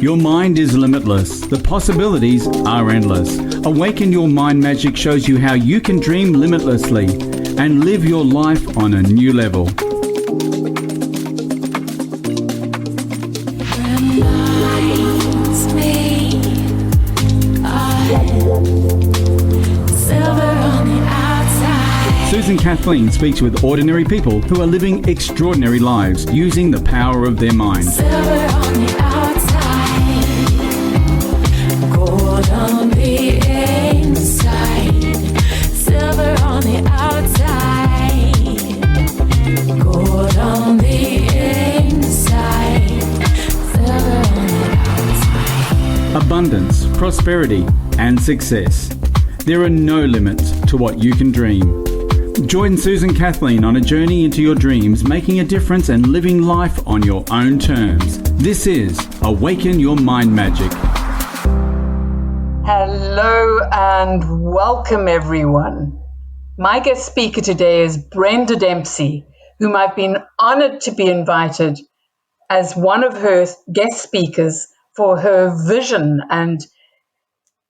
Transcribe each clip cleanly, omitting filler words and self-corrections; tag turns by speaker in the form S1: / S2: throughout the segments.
S1: Your mind is limitless. The possibilities are endless. Awaken Your Mind Magic shows you how you can dream limitlessly and live your life on a new level.
S2: Reminds me of silver on the outside.
S1: Susan Kathleen speaks with ordinary people who are living extraordinary lives using the power of their mind.
S2: Silver on the outside, gold on the inside. Silver on the outside, gold on the inside. Silver on the outside.
S1: Abundance, prosperity, and success. There are no limits to what you can dream. Join Susan Kathleen on a journey into your dreams, making a difference and living life on your own terms. This is Awaken Your Mind Magic.
S3: Hello and welcome everyone. My guest speaker today is Brenda Dempsey, whom I've been honored to be invited as one of her guest speakers for her vision and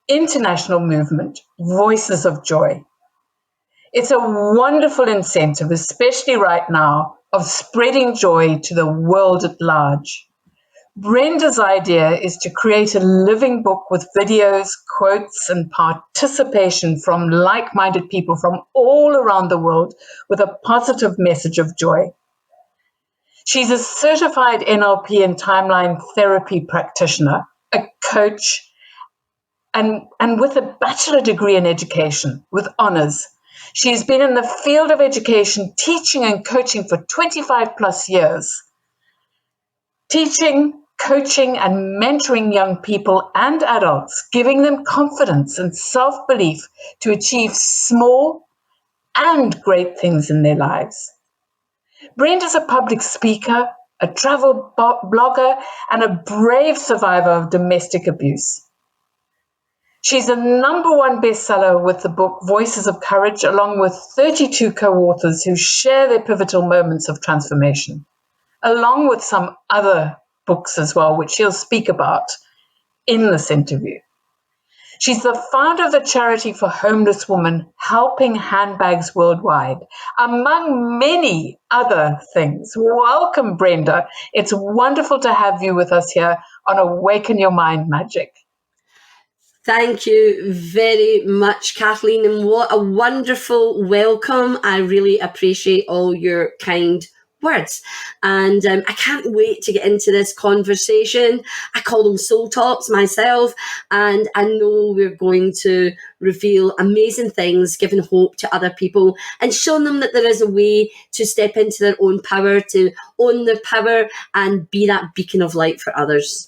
S3: international movement, Voices of Joy. It's a wonderful incentive, especially right now, of spreading joy to the world at large. Brenda's idea is to create a living book with videos, quotes, and participation from like-minded people from all around the world with a positive message of joy. She's a certified NLP and timeline therapy practitioner, a coach, and with a bachelor degree in education with honors. She's been in the field of education, teaching and coaching for 25 plus years. Teaching, coaching, and mentoring young people and adults, giving them confidence and self-belief to achieve small and great things in their lives. Brenda's a public speaker, a travel blogger, and a brave survivor of domestic abuse. She's a #1 bestseller with the book Voices of Courage, along with 32 co-authors who share their pivotal moments of transformation, along with some other books as well, which she'll speak about in this interview. She's the founder of the charity for homeless women, helping Handbags Worldwide, among many other things. Welcome, Brenda. It's wonderful to have you with us here on Awaken Your Mind Magic.
S4: Thank you very much, Kathleen, and what a wonderful welcome. I really appreciate all your kind words, and I can't wait to get into this conversation. I call them soul talks myself, and I know we're going to reveal amazing things, giving hope to other people and showing them that there is a way to step into their own power, to own their power and be that beacon of light for others.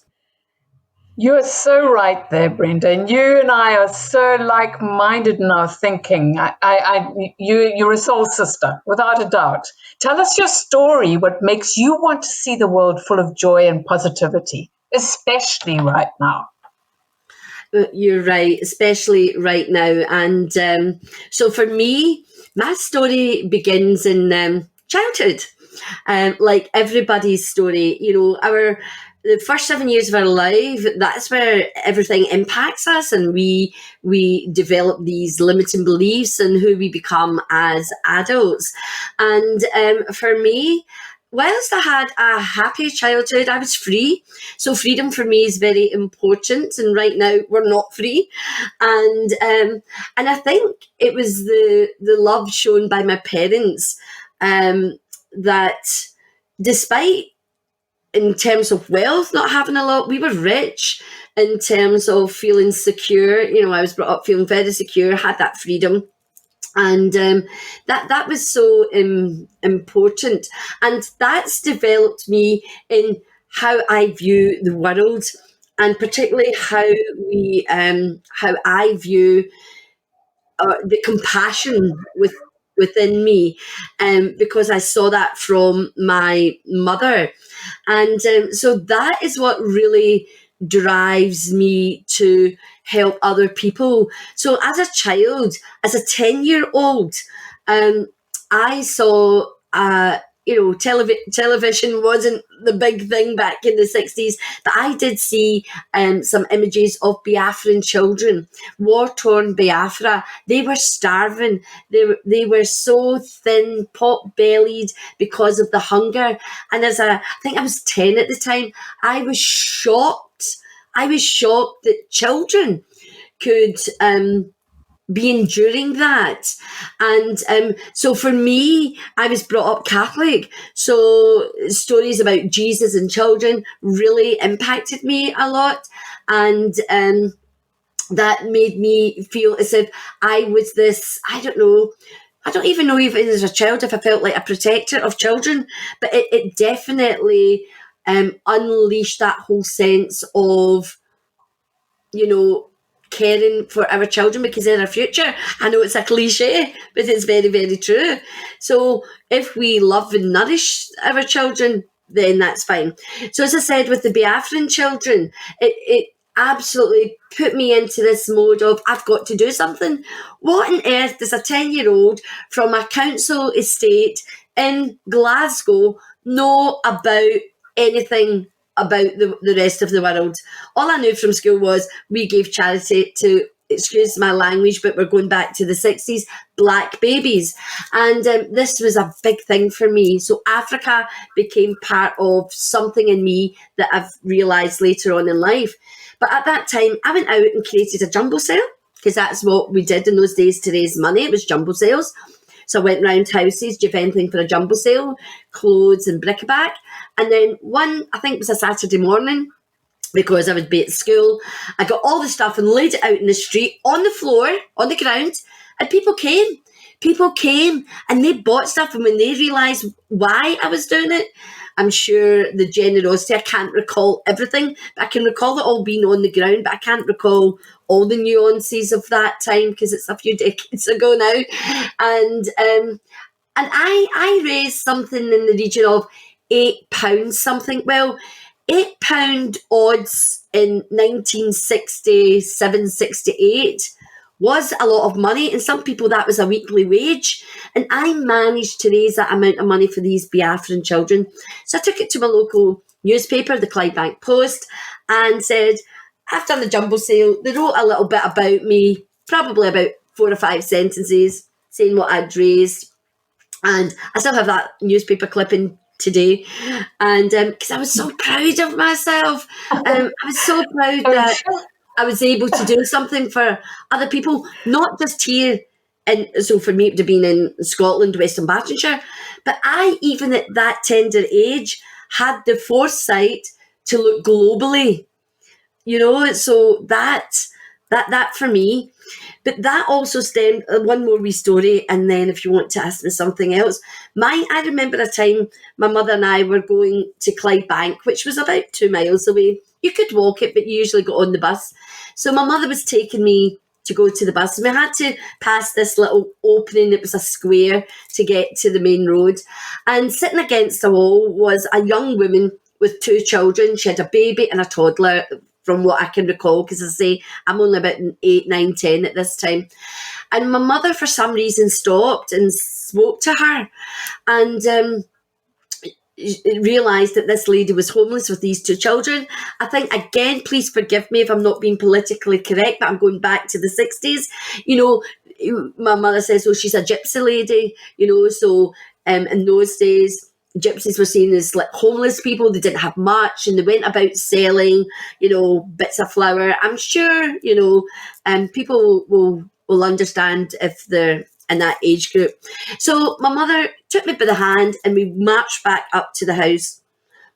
S3: You're so right there, Brenda. And you and I are so like-minded in our thinking. You're a soul sister, without a doubt. Tell us your story, what makes you want to see the world full of joy and positivity, especially right now.
S4: You're right, especially right now. And so for me, my story begins in childhood. Like everybody's story, you know, the first 7 years of our life, that's where everything impacts us, and we develop these limiting beliefs and who we become as adults. And for me, whilst I had a happy childhood, I was free. So freedom for me is very important. And right now we're not free. And I think it was the love shown by my parents that despite in terms of wealth, not having a lot, we were rich in terms of feeling secure. You know, I was brought up feeling very secure, had that freedom. And that was so important. And that's developed me in how I view the world, and particularly how I view the compassion within me, because I saw that from my mother. And so that is what really drives me to help other people. So as a child, as a 10-year-old, I saw television wasn't the big thing back in the 60s, but I did see some images of Biafran children, war-torn Biafra. They were starving. They were so thin, pot-bellied because of the hunger. And I think I was 10 at the time, I was shocked. I was shocked that children could be enduring that. And so for me, I was brought up Catholic, so stories about Jesus and children really impacted me a lot, and that made me feel as if I was this, I don't even know even as a child if I felt like a protector of children, but it definitely unleashed that whole sense of, caring for our children because they're our future. I know it's a cliche, but it's very, very true. So if we love and nourish our children, then that's fine. So as I said, with the Biafran children, it absolutely put me into this mode of, I've got to do something. What on earth does a 10-year-old from a council estate in Glasgow know about anything about the rest of the world? All I knew from school was we gave charity to, excuse my language, but we're going back to the 60s, black babies. And this was a big thing for me. So Africa became part of something in me that I've realised later on in life. But at that time, I went out and created a jumble sale, because that's what we did in those days to raise money. It was jumble sales. So I went round houses, do you have anything for a jumble sale, clothes and bric-a-brac. And then one, I think it was a Saturday morning, because I would be at school, I got all the stuff and laid it out in the street, on the floor, on the ground, and people came. People came and they bought stuff, and when they realised why I was doing it, I'm sure the generosity, I can't recall everything, but I can recall it all being on the ground, but I can't recall all the nuances of that time because it's a few decades ago now. And I raised something in the region of £8 something. Well, £8 odds in 1967, 68 was a lot of money, and some people that was a weekly wage, and I managed to raise that amount of money for these Biafran children. So I took it to my local newspaper, the Clydebank Post, and said, I've done the jumble sale. They wrote a little bit about me, probably about 4 or 5 sentences saying what I'd raised, and I still have that newspaper clipping today, and because I was so proud of myself. I was so proud that I was able to do something for other people, not just here. And so for me, it would have been in Scotland, Western Batchelor, but I, even at that tender age, had the foresight to look globally, so that for me. But that also stemmed, one more wee story, and then if you want to ask me something else. I remember a time my mother and I were going to Clydebank, which was about 2 miles away. You could walk it, but you usually got on the bus. So my mother was taking me to go to the bus, and we had to pass this little opening. It was a square to get to the main road. And sitting against the wall was a young woman with 2 children. She had a baby and a toddler, from what I can recall, because I say I'm only about 8, 9, 10 at this time. And my mother, for some reason, stopped and spoke to her, and realised that this lady was homeless with these 2 children. I think, again, please forgive me if I'm not being politically correct, but I'm going back to the 60s. My mother says, oh, she's a gypsy lady, so in those days, gypsies were seen as like homeless people. They didn't have much, and they went about selling, bits of flour. I'm sure, people will understand if they're in that age group. So my mother took me by the hand, and we marched back up to the house,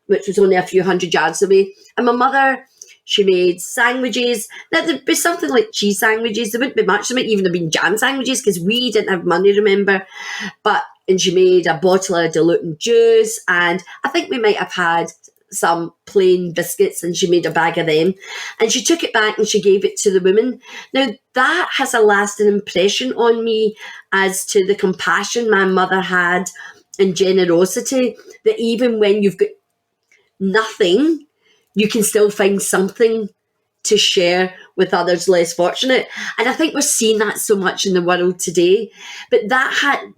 S4: which was only a few hundred yards away. And my mother, she made sandwiches. Now, there'd be something like cheese sandwiches. There wouldn't be much. There might even have been jam sandwiches, because we didn't have money, remember. And she made a bottle of diluting juice, and I think we might have had some plain biscuits, and she made a bag of them. And she took it back and she gave it to the woman. Now, that has a lasting impression on me as to the compassion my mother had and generosity, that even when you've got nothing, you can still find something to share with others less fortunate. And I think we're seeing that so much in the world today. But that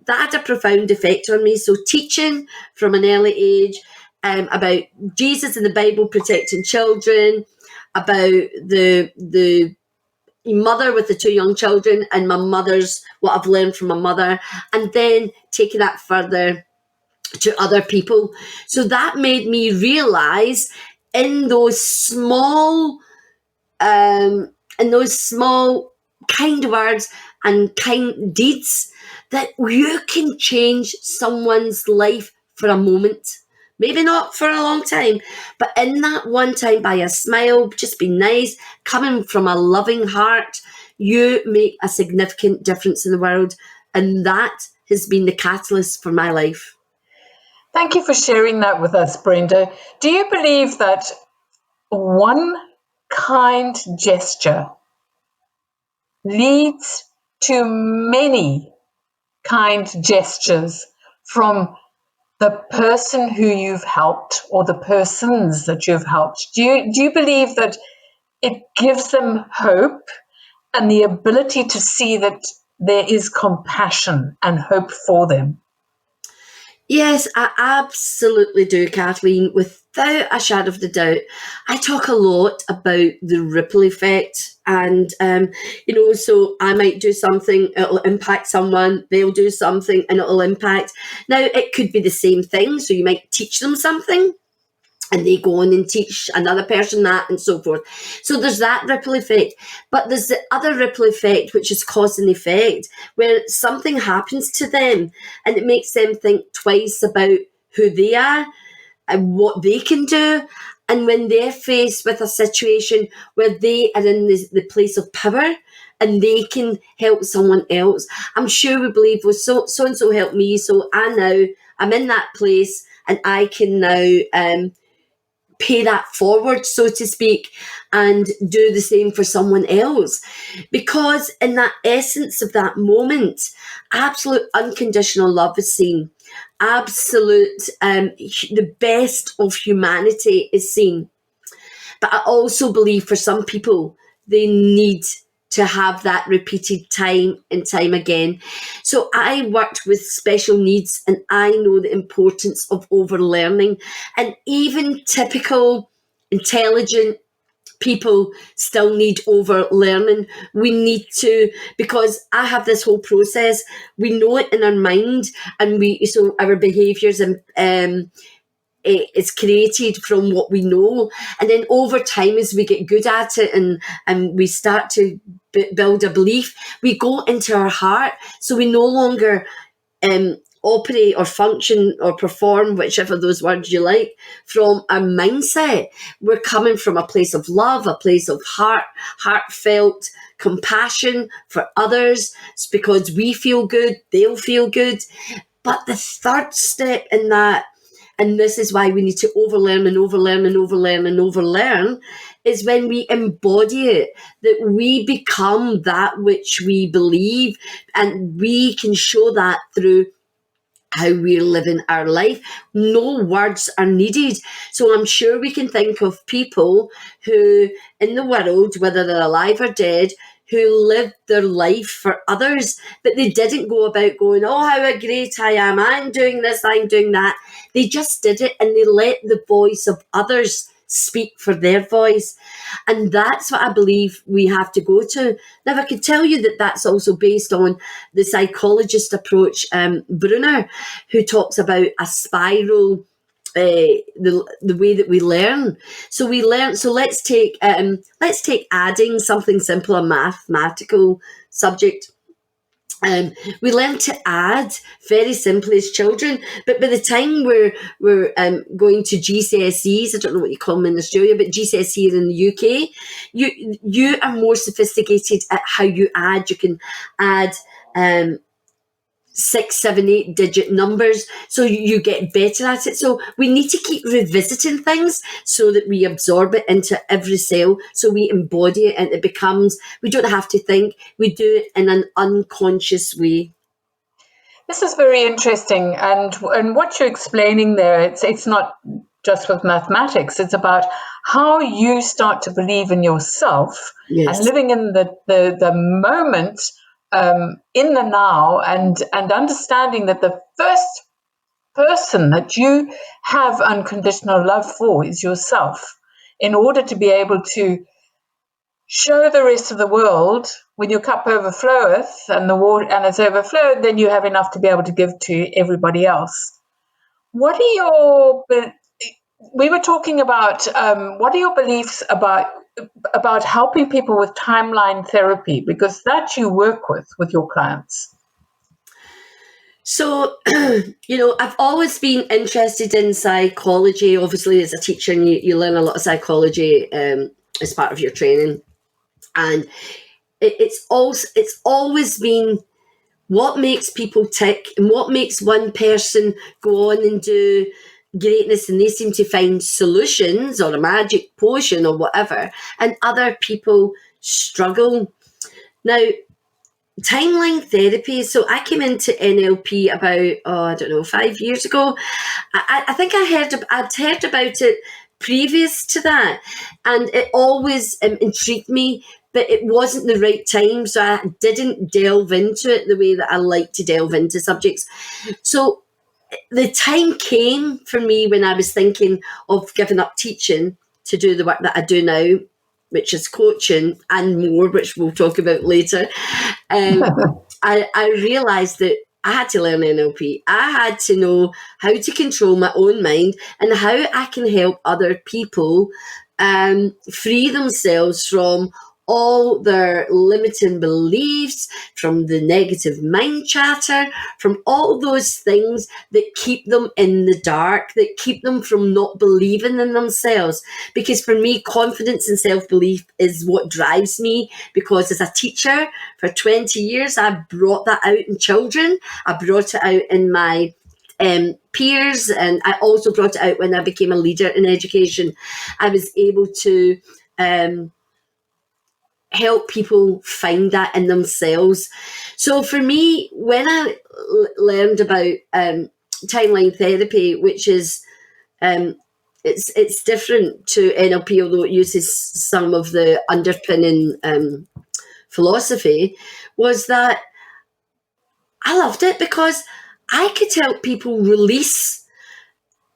S4: had a profound effect on me. So teaching from an early age about Jesus and the Bible protecting children, about the mother with the 2 young children, and what I've learned from my mother, and then taking that further to other people. So that made me realize in those small kind words and kind deeds that you can change someone's life for a moment. Maybe not for a long time, but in that one time, by a smile, just be nice, coming from a loving heart, you make a significant difference in the world. And that has been the catalyst for my life.
S3: Thank you for sharing that with us, Brenda. Do you believe that one kind gesture leads to many kind gestures from the person who you've helped or the persons that you've helped? Do you believe that it gives them hope and the ability to see that there is compassion and hope for them?
S4: Yes, I absolutely do, Kathleen, without a shadow of a doubt. I talk a lot about the ripple effect, and, so I might do something, it'll impact someone, they'll do something, and it'll impact. Now, it could be the same thing, so you might teach them something, and they go on and teach another person that, and so forth. So there's that ripple effect. But there's the other ripple effect, which is cause and effect, where something happens to them and it makes them think twice about who they are and what they can do. And when they're faced with a situation where they are in the place of power and they can help someone else, I'm sure we believe, well, so-and-so helped me, so I'm in that place and I can now pay that forward, so to speak, and do the same for someone else. Because in that essence of that moment, absolute unconditional love is seen. Absolute, the best of humanity is seen. But I also believe for some people, they need to have that repeated time and time again. So I worked with special needs, and I know the importance of overlearning. And even typical, intelligent people still need overlearning. We need to, because I have this whole process, we know it in our mind, and so our behaviours and it's created from what we know, and then over time, as we get good at it and we start to build a belief, we go into our heart, so we no longer operate or function or perform, whichever of those words you like, from our mindset. We're coming from a place of love, a place of heartfelt compassion for others. It's because we feel good, they'll feel good. But the third step in that, and this is why we need to overlearn and overlearn and overlearn and overlearn, is when we embody it, that we become that which we believe, and we can show that through how we're living our life. No words are needed. So I'm sure we can think of people who in the world, whether they're alive or dead, who lived their life for others, but they didn't go about going, oh, how great I am, I'm doing this, I'm doing that. They just did it, and they let the voice of others speak for their voice. And that's what I believe we have to go to. Now, I could tell you that that's also based on the psychologist approach, Brunner, who talks about a spiral, the way that we learn. So we learn. So let's take adding, something simple, a mathematical subject. We learn to add very simply as children, but by the time we're going to GCSEs, I don't know what you call them in Australia, but GCSE here in the UK, you are more sophisticated at how you add. You can add 6, 7, 8 digit numbers, so you get better at it. So we need to keep revisiting things so that we absorb it into every cell, so we embody it, and it becomes, we don't have to think, we do it in an unconscious way. This
S3: is very interesting, and what you're explaining there, it's not just with mathematics. It's about how you start to believe in yourself and living in the moment, in the now, and understanding that the first person that you have unconditional love for is yourself, in order to be able to show the rest of the world. When your cup overfloweth and the water and it's overflowed, then you have enough to be able to give to everybody else. What are we were talking about, what are your beliefs about helping people with timeline therapy? Because that you work with your clients.
S4: So, I've always been interested in psychology. Obviously, as a teacher, and you learn a lot of psychology as part of your training. And it's always been what makes people tick and what makes one person go on and do greatness, and they seem to find solutions or a magic potion or whatever, and other people struggle. Now, timeline therapy. So I came into NLP about 5 years ago. I think I'd heard about it previous to that, and it always intrigued me, but it wasn't the right time, so I didn't delve into it the way that I like to delve into subjects. So the time came for me when I was thinking of giving up teaching to do the work that I do now, which is coaching and more, which we'll talk about later. I realised that I had to learn NLP. I had to know how to control my own mind and how I can help other people free themselves from all their limiting beliefs, from the negative mind chatter, from all those things that keep them in the dark, that keep them from not believing in themselves. Because for me, confidence and self-belief is what drives me, because as a teacher for 20 years, I brought that out in children. I brought it out in my peers, and I also brought it out when I became a leader in education. I was able to help people find that in themselves. So for me, when I learned about timeline therapy, which is it's different to NLP, although it uses some of the underpinning philosophy, was that I loved it because I could help people release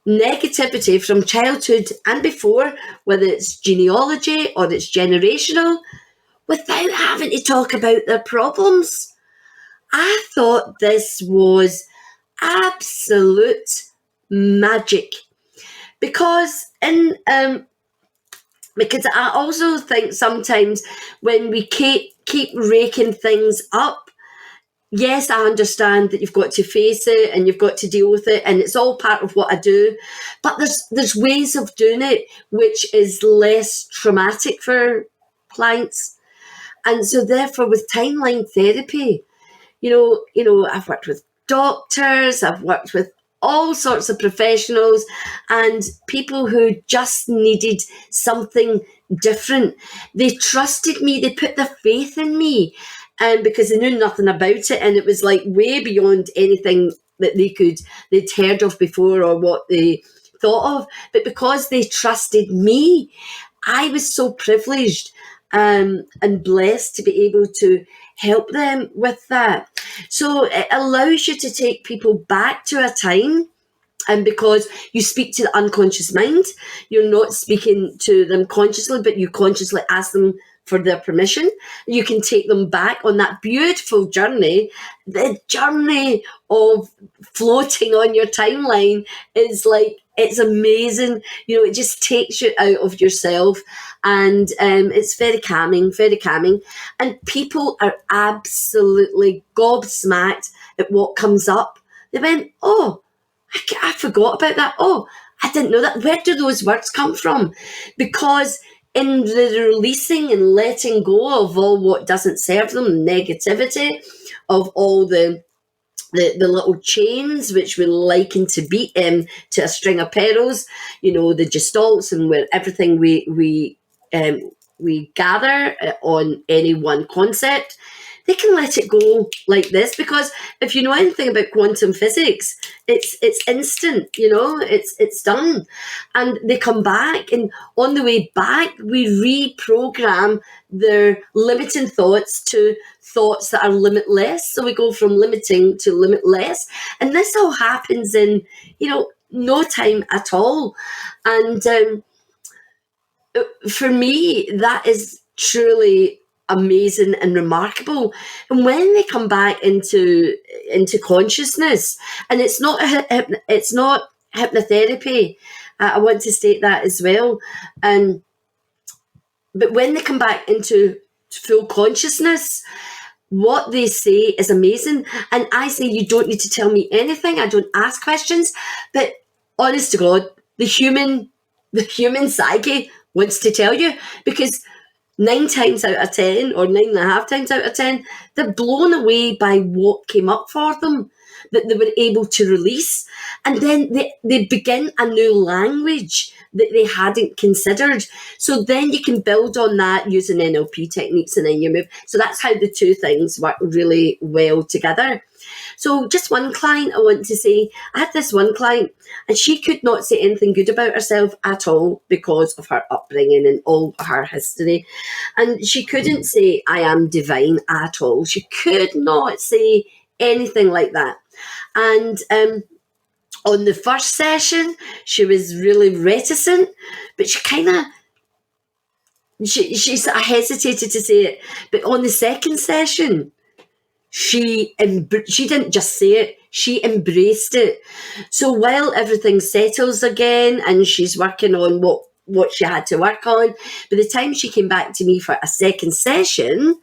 S4: negativity from childhood and before, whether it's genealogy or it's generational, without having to talk about their problems. I thought this was absolute magic, because because I also think sometimes when we keep raking things up, yes, I understand that you've got to face it and you've got to deal with it, and it's all part of what I do. But there's ways of doing it which is less traumatic for clients. And so therefore with timeline therapy, I've worked with doctors, I've worked with all sorts of professionals and people who just needed something different. They trusted me, they put their faith in me, because they knew nothing about it, and it was like way beyond anything that they'd heard of before or what they thought of. But because they trusted me, I was so privileged and blessed to be able to help them with that. So it allows you to take people back to a time, and because you speak to the unconscious mind, you're not speaking to them consciously, but you consciously ask them for their permission. You can take them back on that beautiful journey. The journey of floating on your timeline is like, it's amazing. It just takes you out of yourself, and it's very calming, very calming. And people are absolutely gobsmacked at what comes up. They went, oh, I forgot about that. Oh, I didn't know that. Where do those words come from? Because in the releasing and letting go of all what doesn't serve them, negativity, of all the little chains which we liken to beat to a string of pearls, the gestalts, and where everything we gather on any one concept, they can let it go like this, because if you know anything about quantum physics, it's instant, it's done. And they come back, and on the way back, we reprogram their limiting thoughts to thoughts that are limitless. So we go from limiting to limitless. And this all happens in, no time at all. And for me, that is truly amazing and remarkable. And when they come back into consciousness, and it's not hypnotherapy, I want to state that as well. But when they come back into full consciousness, what they say is amazing. And I say, you don't need to tell me anything. I don't ask questions. But honest to God, the human psyche wants to tell you, because 9 times out of 10 or 9.5 times out of 10, they're blown away by what came up for them, that they were able to release. And then they begin a new language that they hadn't considered. So then you can build on that using NLP techniques, and then you move. So that's how the two things work really well together. So just one client, I want to say, I had this one client, and she could not say anything good about herself at all because of her upbringing and all her history. And she couldn't say, I am divine at all. She could not say anything like that. And on the first session, she was really reticent, but she kind of, she hesitated to say it. But on the second session, she didn't just say it, she embraced it. So while everything settles again and she's working on what she had to work on, by the time she came back to me for a second session,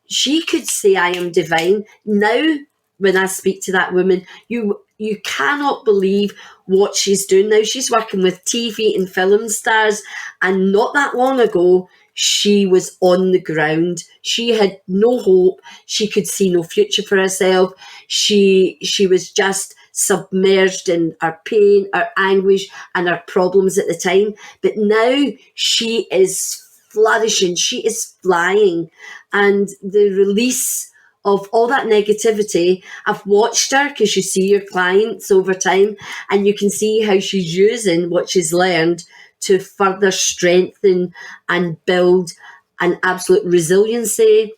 S4: she could say, I am divine. Now, when I speak to that woman, you cannot believe what she's doing now. She's working with TV and film stars, and not that long ago, she was on the ground. She had no hope. She could see no future for herself. She was just submerged in her pain, her anguish, and her problems at the time. But now she is flourishing. She is flying. And the release of all that negativity, I've watched her, because you see your clients over time, and you can see how she's using what she's learned to further strengthen and build an absolute resiliency,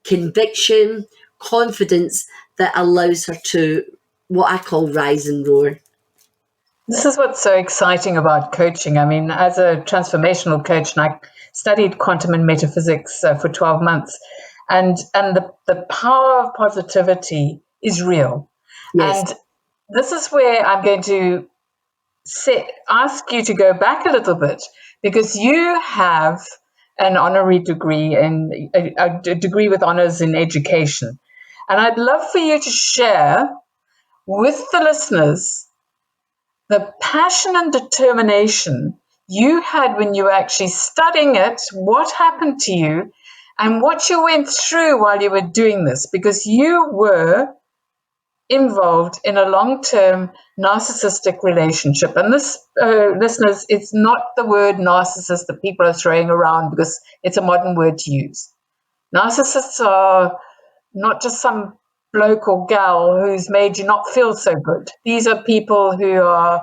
S4: conviction, confidence that allows her to, what I call, rise and roar.
S3: This is what's so exciting about coaching. I mean, as a transformational coach, and I studied quantum and metaphysics for 12 months, and the power of positivity is real.
S4: Yes.
S3: And this is where I'm going to ask you to go back a little bit, because you have an honorary degree and a degree with honors in education. And I'd love for you to share with the listeners the passion and determination you had when you were actually studying it, what happened to you, and what you went through while you were doing this, because you were involved in a long-term narcissistic relationship. And this, listeners, it's not the word narcissist that people are throwing around, because it's a modern word to use. Narcissists are not just some bloke or gal who's made you not feel so good. These are people who are,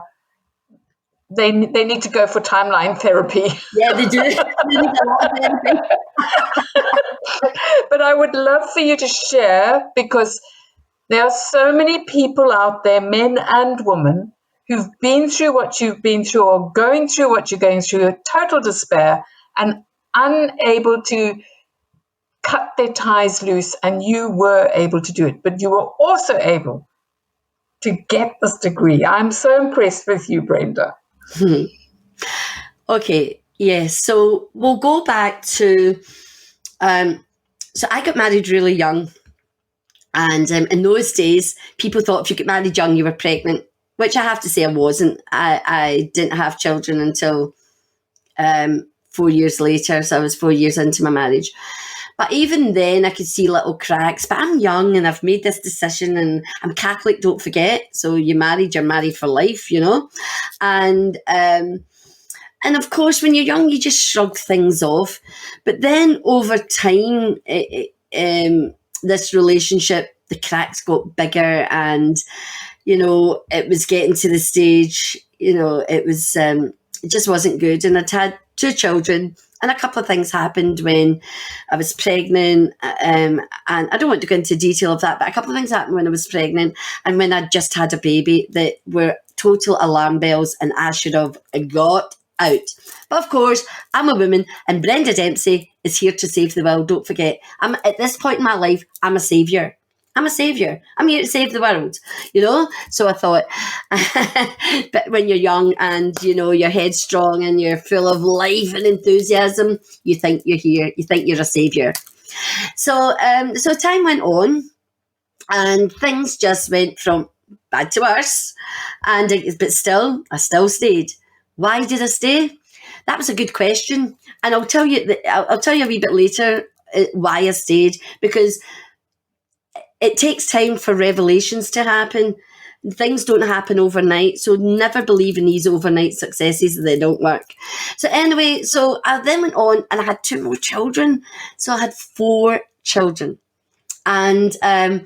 S3: they need to go for timeline therapy.
S4: Yeah, they do. They need a lot of therapy.
S3: But I would love for you to share, because there are so many people out there, men and women, who've been through what you've been through, or going through what you're going through, total despair, and unable to cut their ties loose, and you were able to do it. But you were also able to get this degree. I'm so impressed with you, Brenda.
S4: Okay, yes. So we'll go back to, so I got married really young. And in those days, people thought if you get married young, you were pregnant, which I have to say I wasn't. I didn't have children until 4 years later. So I was 4 years into my marriage. But even then, I could see little cracks. But I'm young and I've made this decision, and I'm Catholic, don't forget. So you're married for life, you know. And of course, when you're young, you just shrug things off. But then over time, this relationship, the cracks got bigger, and it was getting to the stage. It was it just wasn't good, and I'd had 2 children. And a couple of things happened when I was pregnant, and I don't want to go into detail of that, but a couple of things happened when I was pregnant and when I just had a baby that were total alarm bells, and I should have got out. But of course, I'm a woman, and Brenda Dempsey is here to save the world. Don't forget, at this point in my life, I'm a saviour. I'm a saviour. I'm here to save the world, So I thought, but when you're young and, you're headstrong and you're full of life and enthusiasm, you think you're here. You think you're a saviour. So time went on, and things just went from bad to worse. But still, I still stayed. Why did I stay? That was a good question, and I'll tell you a wee bit later why I stayed, because it takes time for revelations to happen. Things don't happen overnight, so never believe in these overnight successes. They don't work. So anyway, so I then went on, and I had 2 more children. So I had 4 children. And I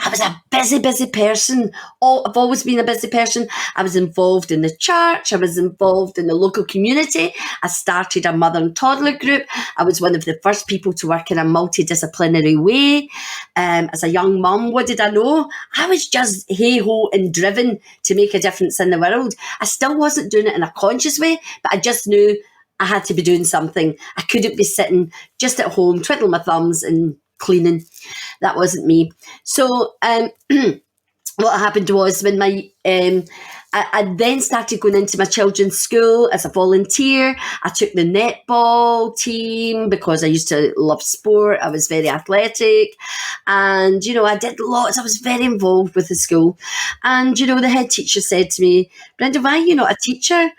S4: was a busy person. I've always been a busy person. I was involved in the church. I was involved in the local community. I started a mother and toddler group. I was one of the first people to work in a multidisciplinary way. As a young mum, what did I know? I was just hey-ho and driven to make a difference in the world. I still wasn't doing it in a conscious way, but I just knew I had to be doing something. I couldn't be sitting just at home, twiddling my thumbs and cleaning. That wasn't me. So what happened was when I then started going into my children's school as a volunteer. I took the netball team because I used to love sport. I was very athletic, and I did lots. I was very involved with the school, and the head teacher said to me, "Brenda, why are you not a teacher?"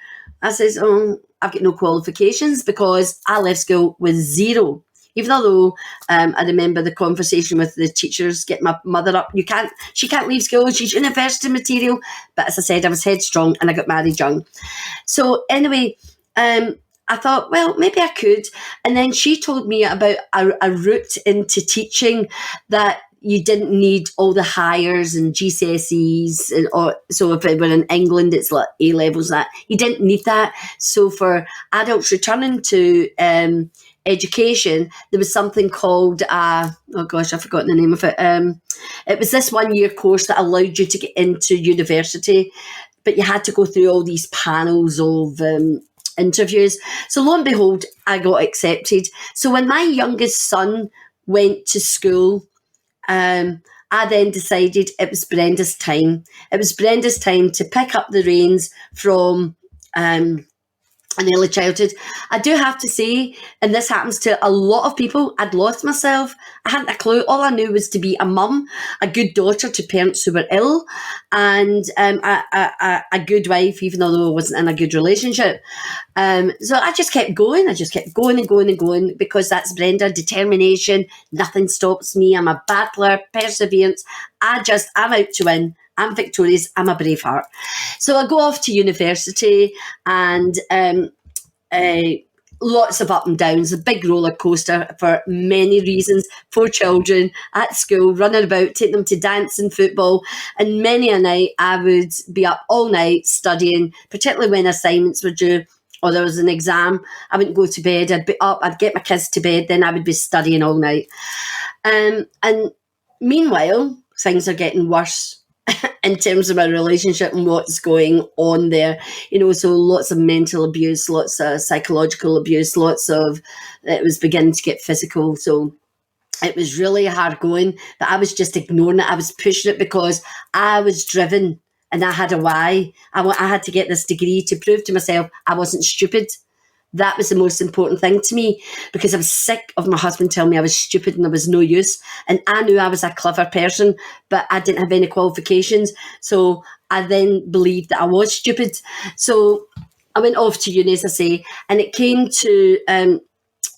S4: I says, "Oh, I've got no qualifications," because I left school with 0. Even though I remember the conversation with the teachers, get my mother up. She can't leave school. She's university material. But as I said, I was headstrong, and I got married young. So anyway, I thought, well, maybe I could. And then she told me about a route into teaching, that you didn't need all the hires and GCSEs, so if it were in England, it's like A levels. That you didn't need that. So for adults returning to education, there was something called I've forgotten the name of it. It was this 1-year course that allowed you to get into university, but you had to go through all these panels of interviews. So lo and behold, I got accepted. So when my youngest son went to school, I then decided it was Brenda's time. It was Brenda's time to pick up the reins from an early childhood. I do have to say, and this happens to a lot of people, I'd lost myself. I hadn't a clue. All I knew was to be a mum, a good daughter to parents who were ill, and a good wife, even though I wasn't in a good relationship. So I just kept going. I just kept going and going and going, because that's Brenda, determination. Nothing stops me. I'm a battler, perseverance. I'm out to win. I'm victorious. I'm a brave heart. So I go off to university, and lots of up and downs, a big roller coaster for many reasons. 4 children at school, running about, taking them to dance and football. And many a night I would be up all night studying, particularly when assignments were due or there was an exam. I wouldn't go to bed. I'd be up, I'd get my kids to bed, then I would be studying all night. And meanwhile, things are getting worse in terms of my relationship and what's going on there. So lots of mental abuse, lots of psychological abuse, it was beginning to get physical. So it was really hard going, but I was just ignoring it. I was pushing it because I was driven and I had a why. I had to get this degree to prove to myself I wasn't stupid. That was the most important thing to me, because I was sick of my husband telling me I was stupid and there was no use. And I knew I was a clever person, but I didn't have any qualifications. So I then believed that I was stupid. So I went off to uni, as I say, and it came to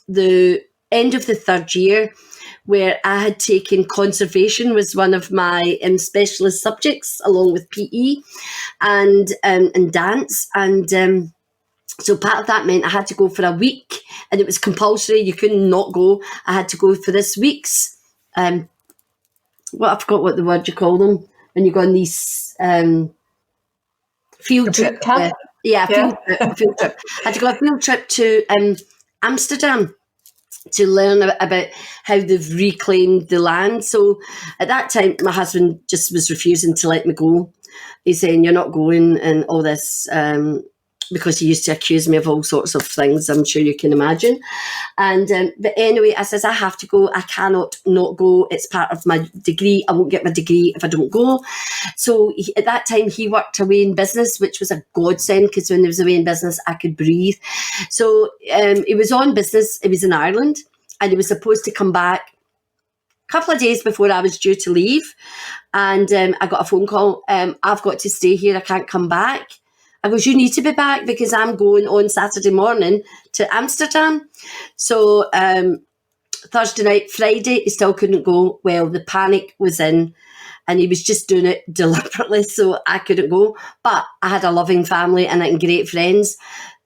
S4: the end of the 3rd year, where I had taken conservation was one of my specialist subjects, along with PE and dance. And so part of that meant I had to go for a week, and it was compulsory. You couldn't not go. I had to go for this week's I forgot what the word you call them when you go on these field trip. Field trip. I had to go on a field trip to Amsterdam to learn about how they've reclaimed the land. So at that time, my husband just was refusing to let me go. He's saying, you're not going, and all this, because he used to accuse me of all sorts of things, I'm sure you can imagine. And but anyway, I says, I have to go. I cannot not go. It's part of my degree. I won't get my degree if I don't go. So at that time, he worked away in business, which was a godsend, because when he was away in business, I could breathe. So he was on business. He was in Ireland, and he was supposed to come back a couple of days before I was due to leave. And I got a phone call. I've got to stay here. I can't come back. I goes, you need to be back because I'm going on Saturday morning to Amsterdam. So Thursday night, Friday, he still couldn't go. Well, the panic was in, and he was just doing it deliberately, so I couldn't go. But I had a loving family and great friends.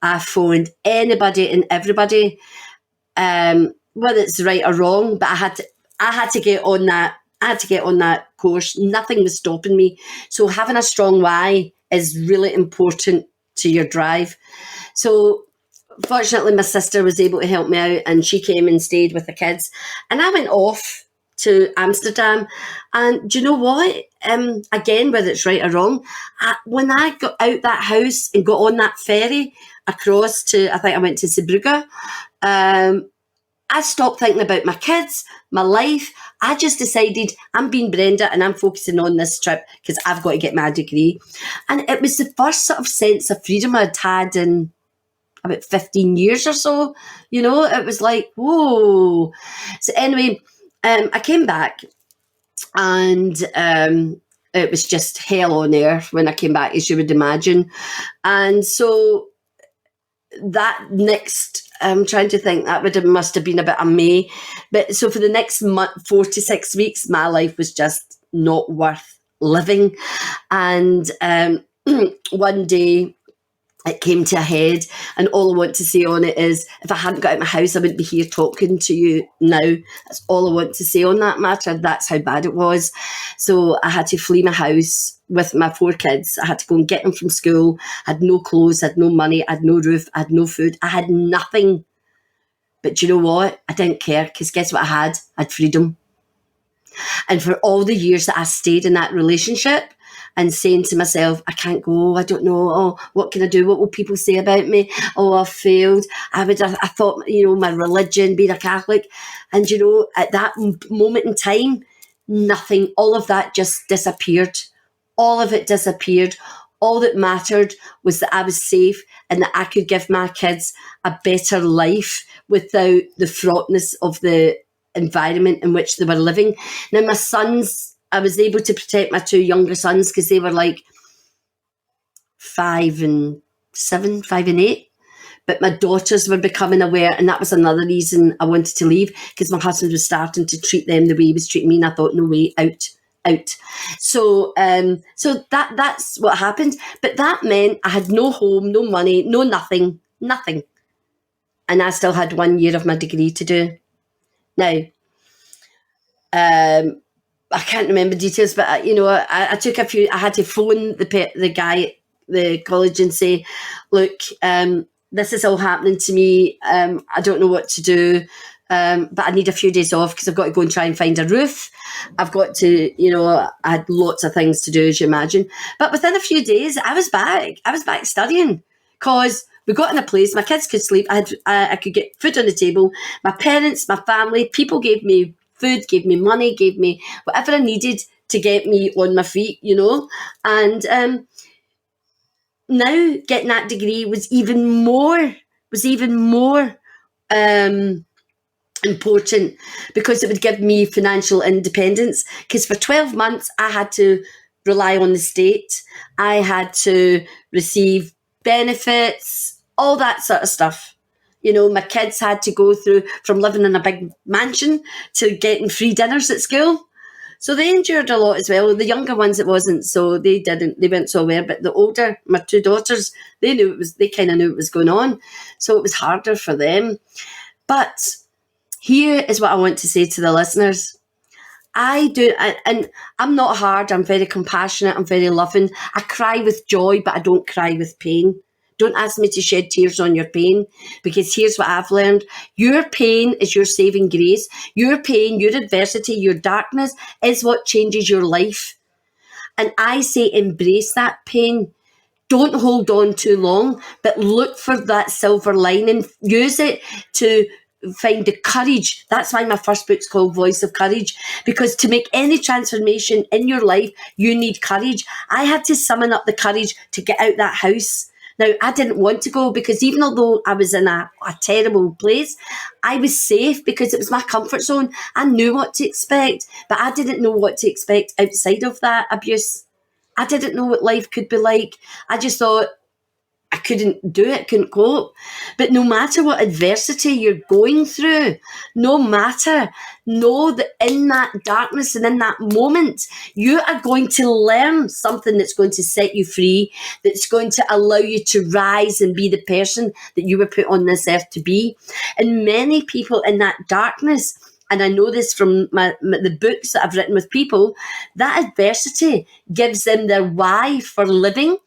S4: I phoned anybody and everybody, whether it's right or wrong, but I had to get on that. I had to get on that course. Nothing was stopping me. So having a strong why is really important to your drive. So fortunately, my sister was able to help me out, and she came and stayed with the kids. And I went off to Amsterdam. And do you know what? Again, whether it's right or wrong, when I got out that house and got on that ferry across to, I think I went to Zeebrugge, I stopped thinking about my kids, my life. I just decided I'm being Brenda and I'm focusing on this trip because I've got to get my degree. And it was the first sort of sense of freedom I'd had in about 15 years or so. You know, it was like, whoa. So anyway, I came back, and it was just hell on earth when I came back, as you would imagine. And so that next, I'm trying to think, must have been about a May. But so for the next month, 4 to 6 weeks, my life was just not worth living. And one day it came to a head, and all I want to say on it is, if I hadn't got out of my house, I wouldn't be here talking to you now. That's all I want to say on that matter. That's how bad it was. So I had to flee my house with my 4 kids. I had to go and get them from school. I had no clothes, I had no money, I had no roof, I had no food, I had nothing. But you know what? I didn't care, because guess what I had? I had freedom. And for all the years that I stayed in that relationship and saying to myself, I can't go, I don't know, oh, what can I do? What will people say about me? Oh, I've failed. I thought, you know, my religion, being a Catholic. And, you know, at that moment in time, nothing, all of that just disappeared. All of it disappeared. All that mattered was that I was safe and that I could give my kids a better life without the fraughtness of the environment in which they were living. Now, my sons, I was able to protect my 2 younger sons because they were like 5 and 7, 5 and 8. But my daughters were becoming aware, and that was another reason I wanted to leave, because my husband was starting to treat them the way he was treating me, and I thought, no way, out. So that's what happened. But that meant I had no home, no money, no nothing. And I still had 1 year of my degree to do. Now, I can't remember details, but you know, I took a few. I had to phone the guy at the college and say, look, this is all happening to me. I don't know what to do, but I need a few days off because I've got to go and try and find a roof. I've got to, you know, I had lots of things to do, as you imagine. But within a few days, I was back. I was back studying, because we got in a place, my kids could sleep, I could get food on the table. My parents, my family, people gave me food, gave me money, gave me whatever I needed to get me on my feet, you know. And now getting that degree was even more important, because it would give me financial independence. Because for 12 months I had to rely on the state. I had to receive benefits, all that sort of stuff. You know, my kids had to go through from living in a big mansion to getting free dinners at school. So they endured a lot as well. The younger ones, it wasn't, so they weren't so aware. But the older, my 2 daughters, they kind of knew it was going on. So it was harder for them. But here is what I want to say to the listeners. I do, and I'm not hard. I'm very compassionate. I'm very loving. I cry with joy, but I don't cry with pain. Don't ask me to shed tears on your pain, because here's what I've learned. Your pain is your saving grace. Your pain, your adversity, your darkness is what changes your life. And I say embrace that pain. Don't hold on too long, but look for that silver lining. Use it to find the courage. That's why my first book's called Voice of Courage, because to make any transformation in your life, you need courage. I had to summon up the courage to get out that house. Now, I didn't want to go, because even though I was in a terrible place, I was safe because it was my comfort zone. I knew what to expect, but I didn't know what to expect outside of that abuse. I didn't know what life could be like. I just thought I couldn't do it, couldn't cope. But no matter what adversity you're going through, no matter, know that in that darkness and in that moment, you are going to learn something that's going to set you free, that's going to allow you to rise and be the person that you were put on this earth to be. And many people in that darkness, and I know this from the books that I've written with people, that adversity gives them their why for living,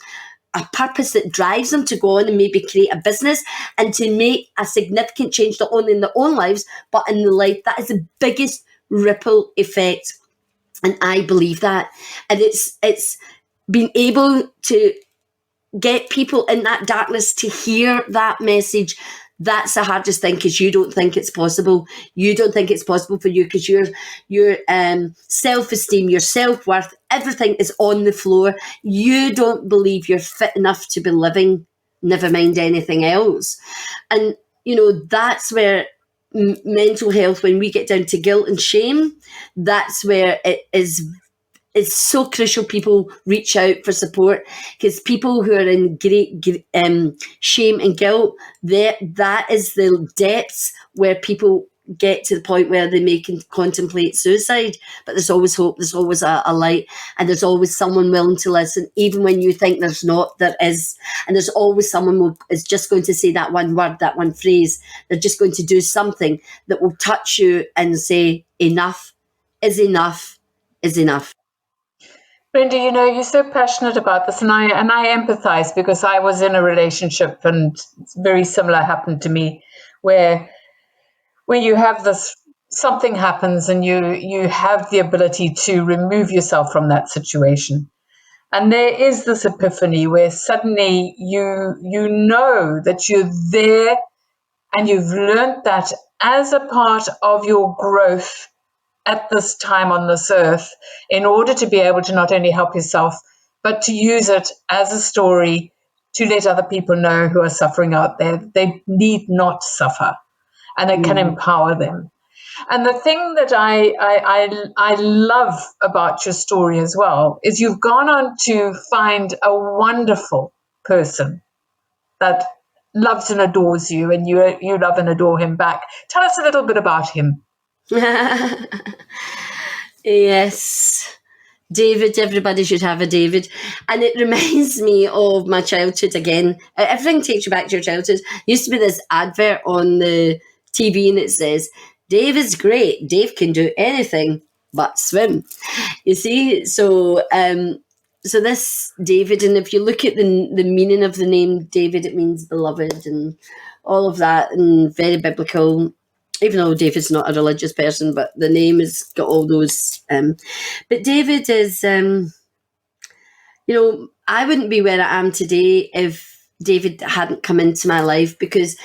S4: a purpose that drives them to go on and maybe create a business and to make a significant change, not only in their own lives, but in the life. That is the biggest ripple effect. And I believe that. And it's being able to get people in that darkness to hear that message. That's the hardest thing, because you don't think it's possible. You don't think it's possible for you, because your self-esteem, your self-worth, everything is on the floor. You don't believe you're fit enough to be living, never mind anything else. And, that's where mental health, when we get down to guilt and shame, that's where it's so crucial people reach out for support, because people who are in great shame and guilt, that is the depths where people get to the point where they may contemplate suicide. But there's always hope, there's always a light, and there's always someone willing to listen, even when you think there's not, there is. And there's always someone who is just going to say that one word, that one phrase. They're just going to do something that will touch you and say, enough is enough is enough.
S3: Brenda, you're so passionate about this, and I empathize, because I was in a relationship, and very similar happened to me, where you have this, something happens, and you have the ability to remove yourself from that situation. And there is this epiphany where suddenly you know that you're there, and you've learned that as a part of your growth at this time on this earth, in order to be able to not only help yourself, but to use it as a story to let other people know who are suffering out there. They need not suffer, and it can empower them. And the thing that I love about your story as well is you've gone on to find a wonderful person that loves and adores you, and you love and adore him back. Tell us a little bit about him.
S4: Yes, David. Everybody should have a David. And it reminds me of my childhood again. Everything takes you back to your childhood. There used to be this advert on the TV, and it says, Dave is great. Dave can do anything but swim. You see, so this David, and if you look at the meaning of the name David, it means beloved and all of that, and very biblical. Even though David's not a religious person, but the name has got all those. But David is, I wouldn't be where I am today if David hadn't come into my life, because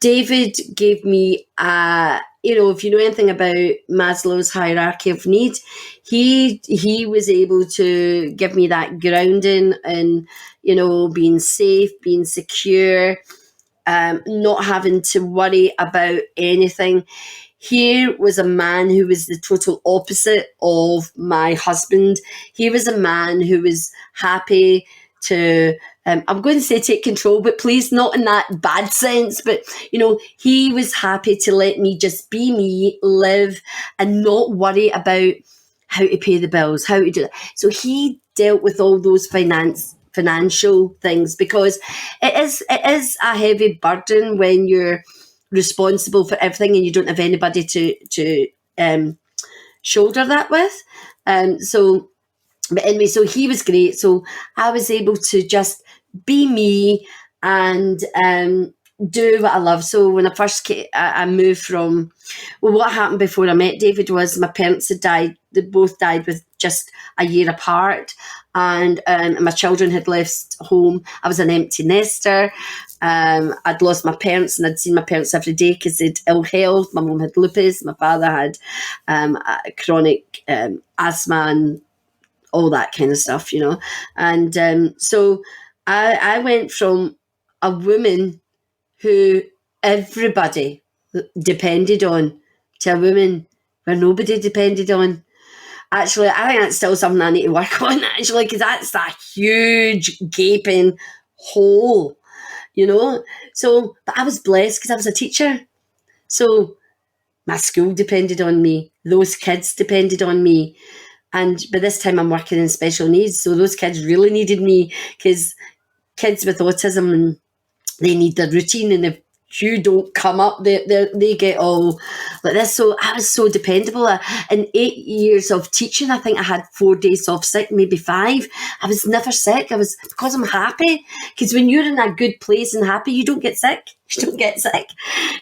S4: David gave me, if you know anything about Maslow's hierarchy of need, he was able to give me that grounding and, being safe, being secure, not having to worry about anything. Here was a man who was the total opposite of my husband. He was a man who was happy to, I'm going to say take control, but please not in that bad sense. But, he was happy to let me just be me, live, and not worry about how to pay the bills, how to do that. So he dealt with all those financial things, because it is a heavy burden when you're responsible for everything and you don't have anybody to shoulder that with. But anyway, so he was great. So I was able to just be me and do what I love. So when I first came, I moved from, well, what happened before I met David was my parents had died. They both died with just a year apart. And my children had left home. I was an empty nester. I'd lost my parents, and I'd seen my parents every day because they'd ill health. My mum had lupus. My father had chronic asthma and all that kind of stuff, you know. And so I went from a woman who everybody depended on to a woman where nobody depended on. Actually, I think that's still something I need to work on, actually, because that's a huge gaping hole, you know. So, but I was blessed because I was a teacher. So my school depended on me. Those kids depended on me. And by this time I'm working in special needs. So those kids really needed me, because kids with autism, and they need their routine, and if you don't come up, they get all like this. So I was so dependable. In 8 years of teaching, I think I had 4 days off sick, maybe 5. I was never sick. Because I'm happy. Because when you're in a good place and happy, you don't get sick. You don't get sick,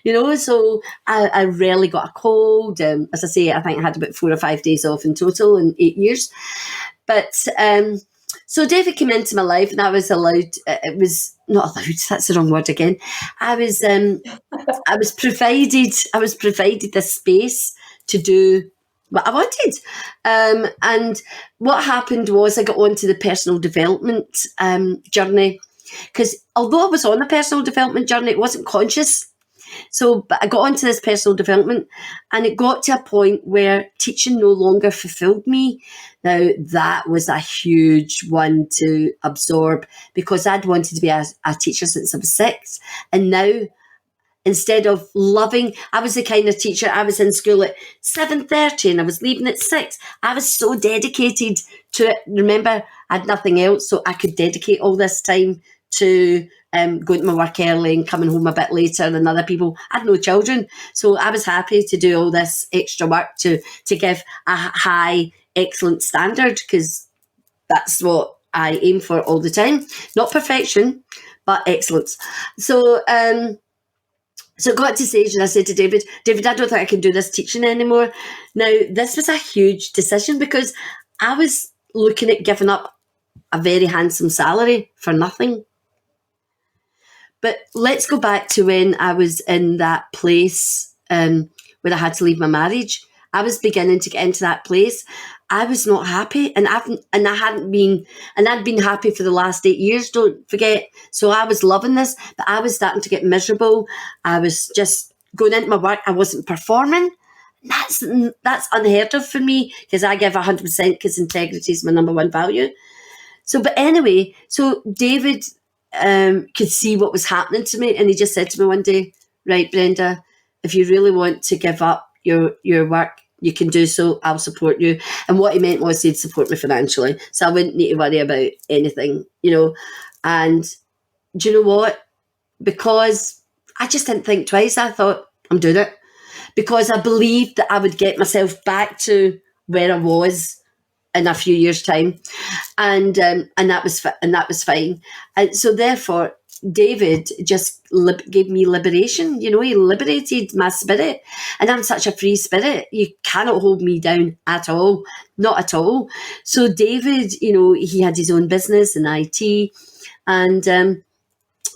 S4: you know. So I rarely got a cold. As I say, I think I had about 4 or 5 days off in total in 8 years. But so David came into my life, and I was allowed. It was not allowed. That's the wrong word again. I was provided. I was provided this space to do what I wanted. And what happened was I got onto the personal development journey, because although I was on a personal development journey, it wasn't conscious. So, but I got onto this personal development, and it got to a point where teaching no longer fulfilled me. Now, that was a huge one to absorb, because I'd wanted to be a teacher since I was 6. And now, instead of loving, I was the kind of teacher, I was in school at 7:30 and I was leaving at 6. I was so dedicated to it. Remember, I had nothing else, so I could dedicate all this time to going to my work early and coming home a bit later than other people. I had no children, so I was happy to do all this extra work to give a high, excellent standard, because that's what I aim for all the time. Not perfection, but excellence. So so it got to stage, and I said to David, I don't think I can do this teaching anymore. Now, this was a huge decision, because I was looking at giving up a very handsome salary for nothing. But let's go back to when I was in that place where I had to leave my marriage. I was beginning to get into that place. I was not happy, and I'd been happy for the last 8 years, don't forget. So I was loving this, but I was starting to get miserable. I was just going into my work. I wasn't performing. That's unheard of for me, because I give 100%, because integrity is my number one value. So, but anyway, so David could see what was happening to me, and he just said to me one day, "Right, Brenda, if you really want to give up your work, you can do so. I'll support you." And what he meant was he'd support me financially, so I wouldn't need to worry about anything, you know. And do you know what? Because I just didn't think twice. I thought, I'm doing it, because I believed that I would get myself back to where I was in a few years' time, and that was fine. And so therefore, David just gave me liberation. You know, he liberated my spirit, and I'm such a free spirit. You cannot hold me down at all, not at all. So David, you know, he had his own business in IT, and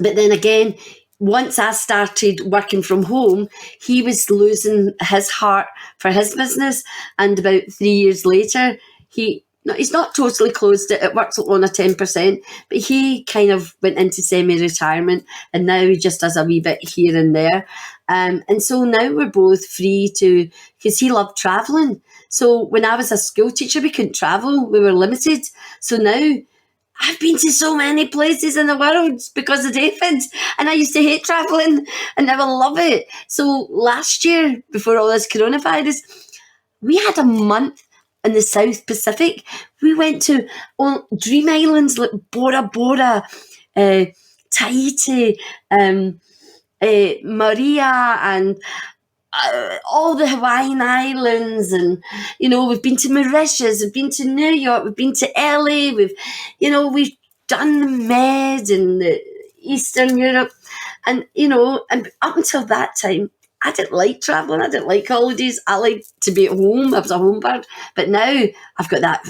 S4: but then again, once I started working from home, he was losing his heart for his business, and about 3 years later, he's not totally closed it. It works on a 10%, but he kind of went into semi-retirement, and now he just does a wee bit here and there. And so now we're both free to, because he loved travelling. So when I was a school teacher, we couldn't travel. We were limited. So now I've been to so many places in the world because of David, and I used to hate travelling, and now I love it. So last year, before all this coronavirus, we had a month in the South Pacific. We went to dream islands like Bora Bora, Tahiti, Maria, and all the Hawaiian Islands, and we've been to Mauritius, we've been to New York, we've been to LA, we've done the Med and the Eastern Europe, and and up until that time, I didn't like traveling, I didn't like holidays, I liked to be at home, I was a home bird. But now I've got that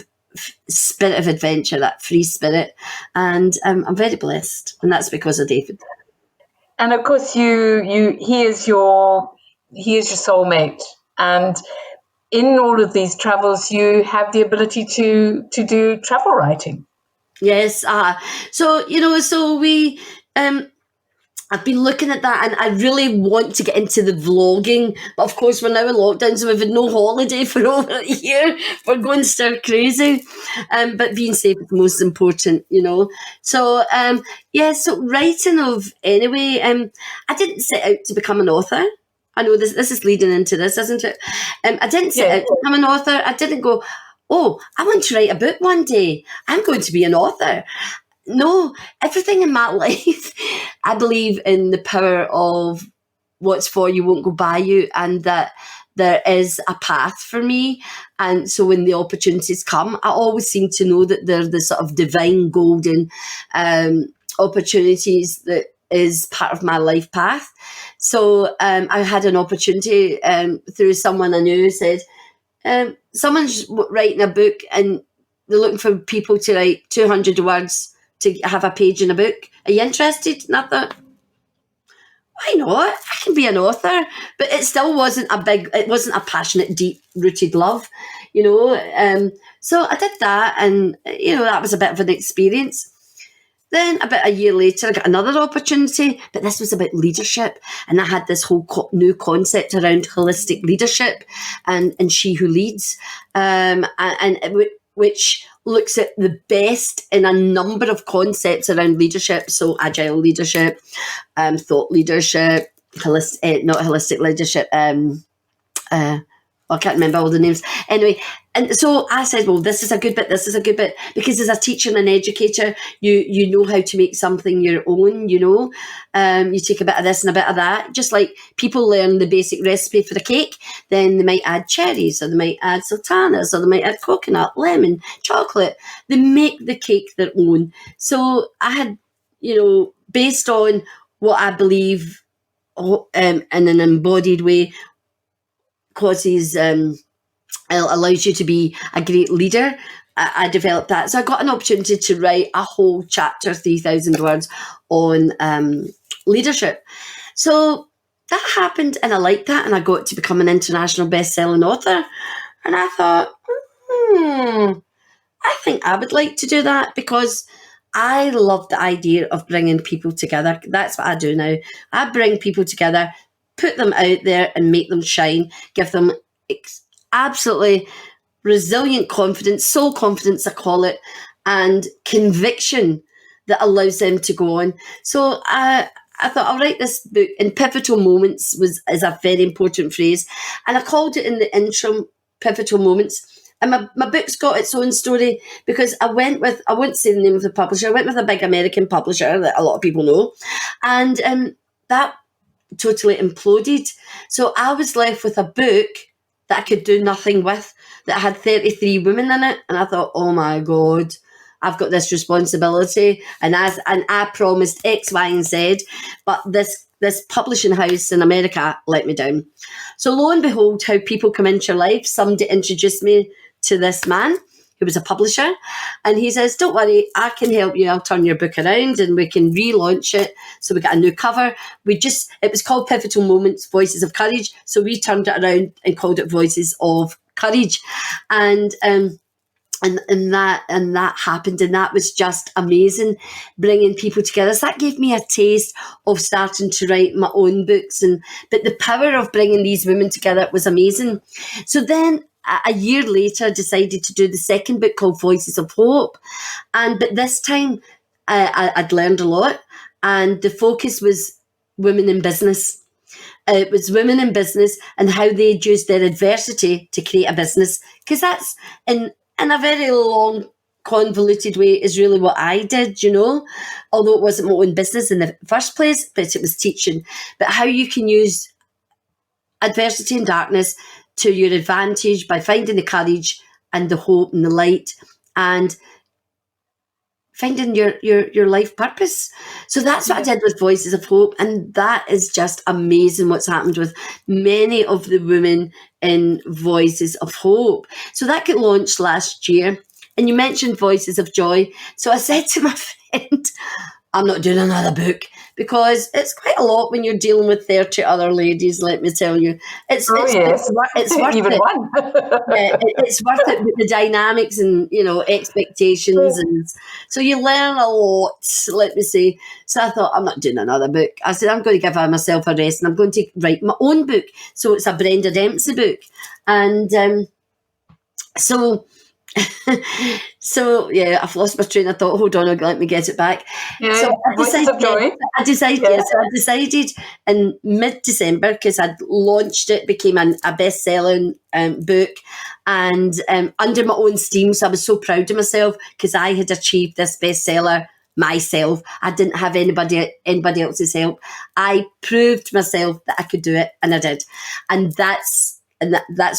S4: spirit of adventure, that free spirit, and I'm very blessed, and that's because of David.
S3: And of course, he is your soulmate, and in all of these travels, you have the ability to do travel writing.
S4: Yes, so we. I've been looking at that, and I really want to get into the vlogging, but of course we're now in lockdown, so we've had no holiday for over a year. We're going stir crazy, but being safe is most important, So so writing of anyway. I didn't set out to become an author. I know this is leading into this, isn't it? I didn't set out to become an author. I didn't go, oh, I want to write a book one day, I'm going to be an author. No, everything in my life, I believe in the power of what's for you won't go by you, and that there is a path for me. And so when the opportunities come, I always seem to know that they're the sort of divine golden opportunities that is part of my life path. So I had an opportunity through someone I knew who said, someone's writing a book and they're looking for people to write 200 words to have a page in a book. Are you interested? And I thought, why not? I can be an author. But it still wasn't it wasn't a passionate, deep-rooted love, So I did that, and, that was a bit of an experience. Then about a year later, I got another opportunity, but this was about leadership. And I had this whole new concept around holistic leadership and She Who Leads, which looks at the best in a number of concepts around leadership. So agile leadership, thought leadership, not holistic leadership. I can't remember all the names. Anyway, and so I said, well, this is a good bit, because as a teacher and an educator, you know how to make something your own, you take a bit of this and a bit of that. Just like people learn the basic recipe for a cake, then they might add cherries, or they might add sultanas, or they might add coconut, lemon, chocolate. They make the cake their own. So I had, based on what I believe in an embodied way, causes allows you to be a great leader. I developed that. So I got an opportunity to write a whole chapter, 3,000 words, on leadership. So that happened, and I liked that, and I got to become an international best-selling author. And I thought, I think I would like to do that, because I love the idea of bringing people together. That's what I do now. I bring people together, put them out there and make them shine, give them absolutely resilient confidence, soul confidence, I call it, and conviction that allows them to go on. So I thought I'll write this book, and pivotal moments is a very important phrase. And I called it in the interim pivotal moments. And my book's got its own story, because I won't say the name of the publisher, I went with a big American publisher that a lot of people know. And that totally imploded. So I was left with a book that I could do nothing with, that had 33 women in it. And I thought, oh my God, I've got this responsibility. And I promised X, Y, and Z, but this publishing house in America let me down. So lo and behold, how people come into your life. Somebody introduced me to this man who was a publisher, and he says, don't worry, I can help you. I'll turn your book around and we can relaunch it. So we got a new cover. It was called Pivotal Moments, Voices of Courage. So we turned it around and called it Voices of Courage. And that happened, and that was just amazing, bringing people together. So that gave me a taste of starting to write my own books, but the power of bringing these women together was amazing. So then a year later, I decided to do the second book called Voices of Hope, but this time I'd learned a lot, and the focus was women in business. It was women in business and how they'd used their adversity to create a business, because that's in a very long, convoluted way is really what I did, although it wasn't my own business in the first place, but it was teaching. But how you can use adversity and darkness to your advantage by finding the courage and the hope and the light and finding your life purpose. So that's what I did with Voices of Hope, and that is just amazing what's happened with many of the women in Voices of Hope. So that got launched last year, and you mentioned Voices of Joy. So I said to my friend, I'm not doing another book, because it's quite a lot when you're dealing with 30 other ladies, let me tell you. It's worth
S3: Even
S4: it.
S3: one.
S4: It's worth it with the dynamics and, expectations. And so you learn a lot, let me say. So I thought, I'm not doing another book. I said, I'm going to give myself a rest, and I'm going to write my own book. So it's a Brenda Dempsey book. And so yeah, I've lost my train of thought. Hold on, let me get it back.
S3: Yeah,
S4: so
S3: Voices of Joy.
S4: I decided in mid-December, because I'd launched it, became a best-selling book, and under my own steam. So I was so proud of myself, because I had achieved this bestseller myself. I didn't have anybody else's help. I proved myself that I could do it, and I did. And that's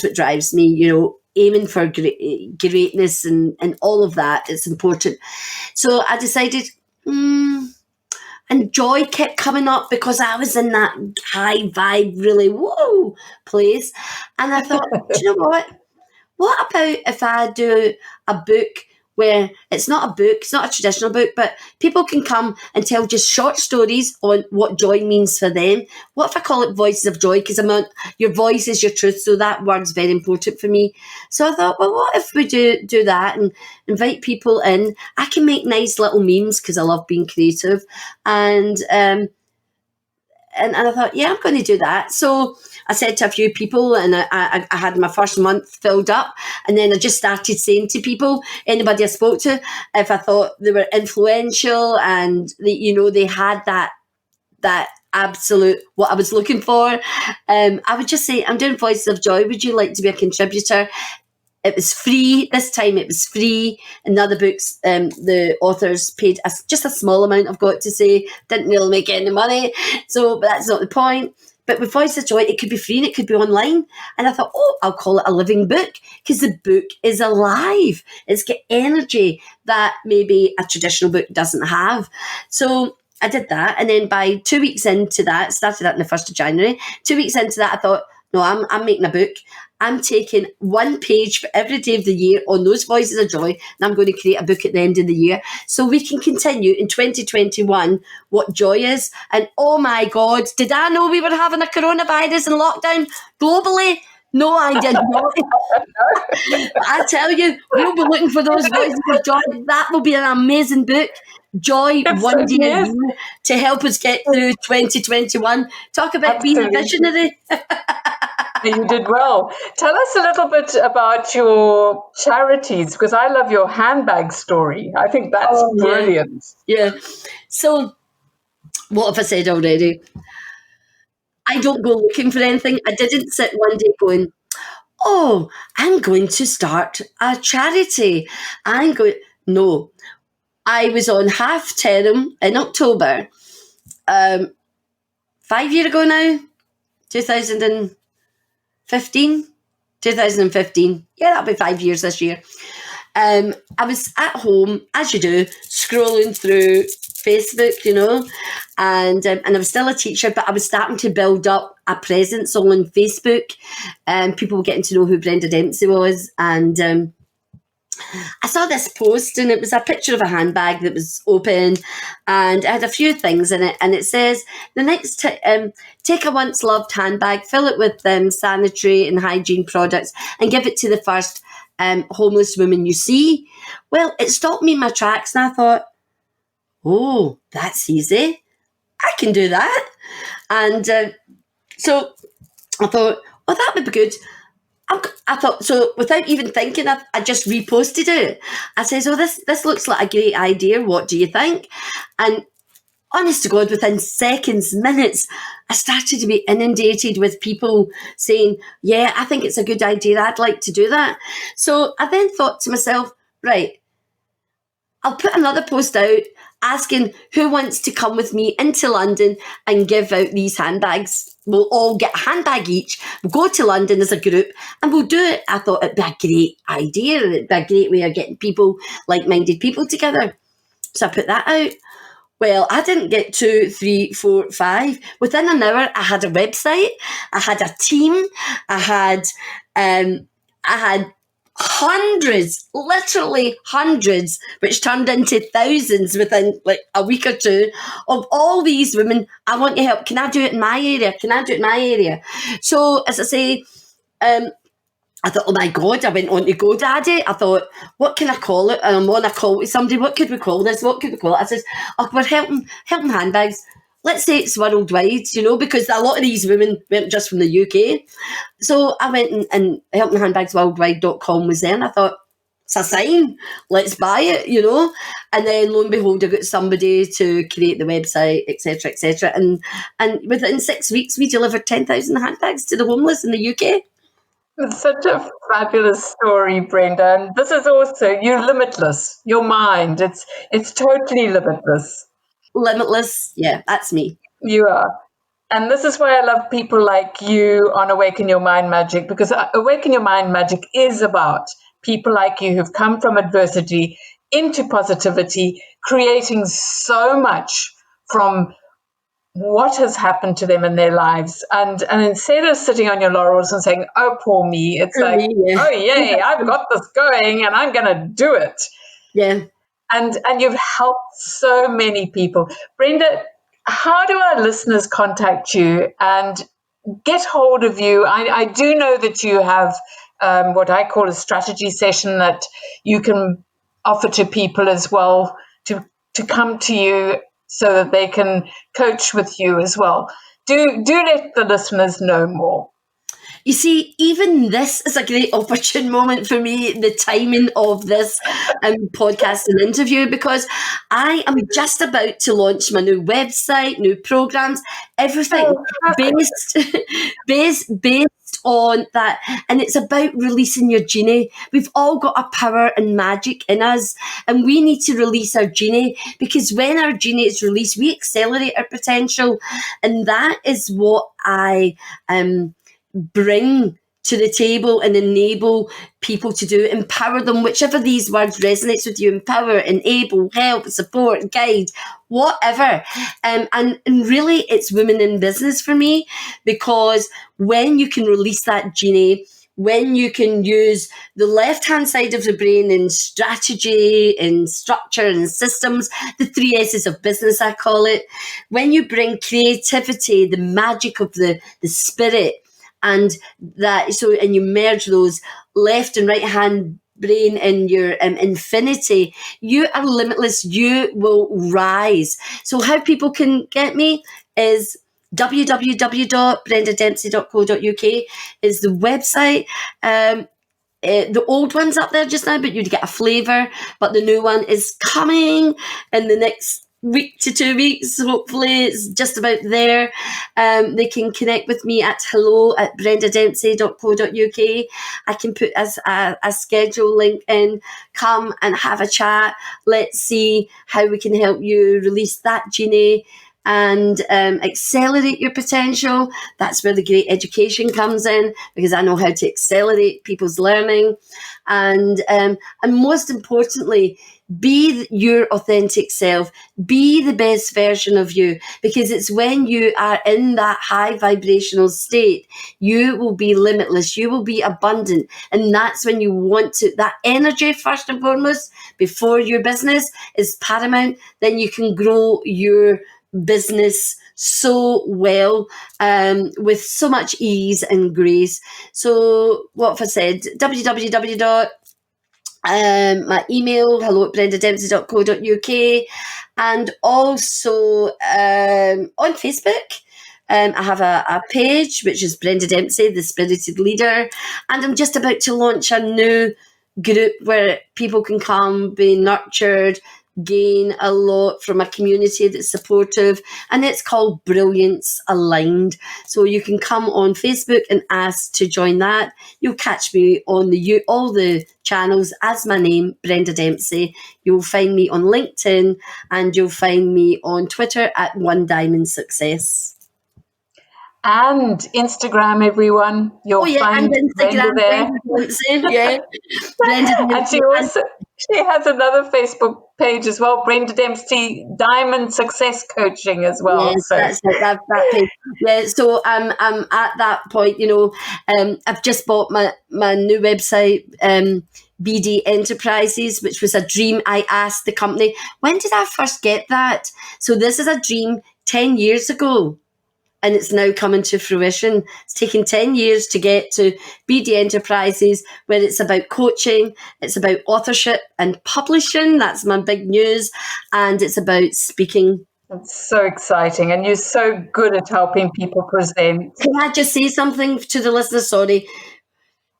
S4: what drives me, aiming for greatness and all of that. It's important. So I decided, and joy kept coming up, because I was in that high vibe, really whoa place. And I thought, do you know what? What about if I do a book where it's not a book, it's not a traditional book, but people can come and tell just short stories on what joy means for them? What if I call it Voices of Joy? Because your voice is your truth, so that word's very important for me. So I thought, well, what if we do that and invite people in? I can make nice little memes, because I love being creative. And I thought, yeah, I'm going to do that. So I said to a few people, and I had my first month filled up. And then I just started saying to people, anybody I spoke to, if I thought they were influential and they had that absolute what I was looking for, I would just say, I'm doing Voices of Joy. Would you like to be a contributor? It was free. This time it was free. In the other books, the authors paid just a small amount, I've got to say. Didn't really make any money. But that's not the point. But with Voice of Joy, it could be free and it could be online. And I thought, I'll call it a living book, because the book is alive. It's got energy that maybe a traditional book doesn't have. So I did that. And then by 2 weeks into that, started that on the 1st of January, 2 weeks into that, I thought, no, I'm making a book. I'm taking one page for every day of the year on those Voices of Joy, and I'm going to create a book at the end of the year, so we can continue in 2021 what joy is. And oh my God, did I know we were having a coronavirus and lockdown globally? No, I did not. I tell you, we'll be looking for those Voices of Joy. That will be an amazing book. Joy, one day a year, to help us get through 2021. Talk about being a visionary.
S3: You did well. Tell us a little bit about your charities, because I love your handbag story. I think that's brilliant.
S4: Yeah. So what have I said already? I don't go looking for anything. I didn't sit one day going, I'm going to start a charity. No. I was on half term in October, 5 years ago now, 2015. Yeah, that'll be 5 years this year. I was at home, as you do, scrolling through Facebook, and I was still a teacher, but I was starting to build up a presence on Facebook, and people were getting to know who Brenda Dempsey was. And I saw this post, and it was a picture of a handbag that was open, and it had a few things in it. And it says, the next take a once loved handbag, fill it with sanitary and hygiene products, and give it to the first homeless woman you see. Well, it stopped me in my tracks, and I thought, that's easy. I can do that. And so I thought, that would be good. I thought, so without even thinking, I just reposted it. I said, this looks like a great idea. What do you think? And honest to God, within seconds, minutes, I started to be inundated with people saying, yeah, I think it's a good idea. I'd like to do that. So I then thought to myself, right, I'll put another post out asking who wants to come with me into London and give out these handbags. we'll all get a handbag each. We'll go to London as a group and we'll do it. I thought it'd be a great idea. It'd be a great way of getting people, like-minded people together. So I put that out. Well, I didn't get 2, 3, 4, 5. Within an hour, I had a website. I had a team. I had hundreds, literally hundreds, which turned into thousands within like a week or two of all these women. I want your help. Can I do it in my area? Can I do it in my area? So, as I say, I thought, oh my God, I went on to GoDaddy. I thought, what can I call it? And I'm on a call with somebody. What could we call this? What could we call it? I said, oh, we're helping handbags. Let's say it's worldwide, because a lot of these women weren't just from the UK. So I went and helpinghandbagsworldwide.com was there, and I thought, it's a sign, let's buy it, And then lo and behold, I got somebody to create the website, etc., etc. And within 6 weeks, we delivered 10,000 handbags to the homeless in the UK.
S3: It's such a fabulous story, Brenda. And this is also, you're limitless. Your mind, it's totally limitless.
S4: Limitless, yeah, that's me.
S3: You are. And this is why I love people like you on Awaken Your Mind Magic, because Awaken Your Mind Magic is about people like you who've come from adversity into positivity, creating so much from what has happened to them in their lives. And instead of sitting on your laurels and saying, oh, poor me, it's like, oh, yay, I've got this going and I'm going to do it.
S4: Yeah.
S3: And you've helped so many people. Brenda, how do our listeners contact you and get hold of you? I do know that you have what I call a strategy session that you can offer to people as well to come to you so that they can coach with you as well. Do let the listeners know more.
S4: You see, even this is a great opportune moment for me, the timing of this podcast and interview, because I am just about to launch my new website, new programs, everything based on that. And it's about releasing your genie. We've all got a power and magic in us, and we need to release our genie, because when our genie is released, we accelerate our potential. And that is what I bring to the table and enable people to do. Empower them, whichever these words resonates with you. Empower, enable, help, support, guide, whatever. And really it's women in business for me, because when you can release that genie, when you can use the left-hand side of the brain in strategy, in structure and systems, the 3 S's of business, I call it, when you bring creativity, the magic of the spirit, and you merge those left and right hand brain in your infinity, you are limitless. You will rise. So how people can get me is www.brendadempsey.co.uk is the website. The old one's up there just now, but you'd get a flavour. But the new one is coming in the next week to 2 weeks. Hopefully it's just about there. They can connect with me at hello@brendadempsey.co.uk. I can put a schedule link in. Come and have a chat. Let's see how we can help you release that genie and accelerate your potential. That's where the great education comes in, because I know how to accelerate people's learning. And most importantly, be your authentic self. Be the best version of you, because it's when you are in that high vibrational state, you will be limitless. You will be abundant. And that's when you want to, that energy, first and foremost, before your business is paramount. Then you can grow your business so well, with so much ease and grace. So what have I said? My email, hello@brendadempsey.co.uk, and also on Facebook. I have a page, which is Brenda Dempsey, the Spirited Leader, and I'm just about to launch a new group where people can come, be nurtured, gain a lot from a community that's supportive, and it's called Brilliance Aligned. So you can come on Facebook and ask to join that. You'll catch me on all the channels as my name, Brenda Dempsey. You'll find me on LinkedIn, and you'll find me on Twitter at One Diamond Success.
S3: and Instagram, everyone. You'll find
S4: and
S3: Brenda
S4: Instagram,
S3: there.
S4: Brenda Dempsey.
S3: And she has another Facebook page as well, Brenda Dempsey Diamond Success Coaching as well.
S4: Yes,
S3: so
S4: that's it. That page. Yeah, so I'm at that point. I've just bought my new website, BD Enterprises, which was a dream. I asked the company, when did I first get that? So this is a dream 10 years ago. And it's now coming to fruition. It's taken 10 years to get to BD Enterprises, where it's about coaching, it's about authorship and publishing. That's my big news. And it's about speaking.
S3: it's so exciting. And you're so good at helping people present.
S4: Can I just say something to the listeners? Sorry.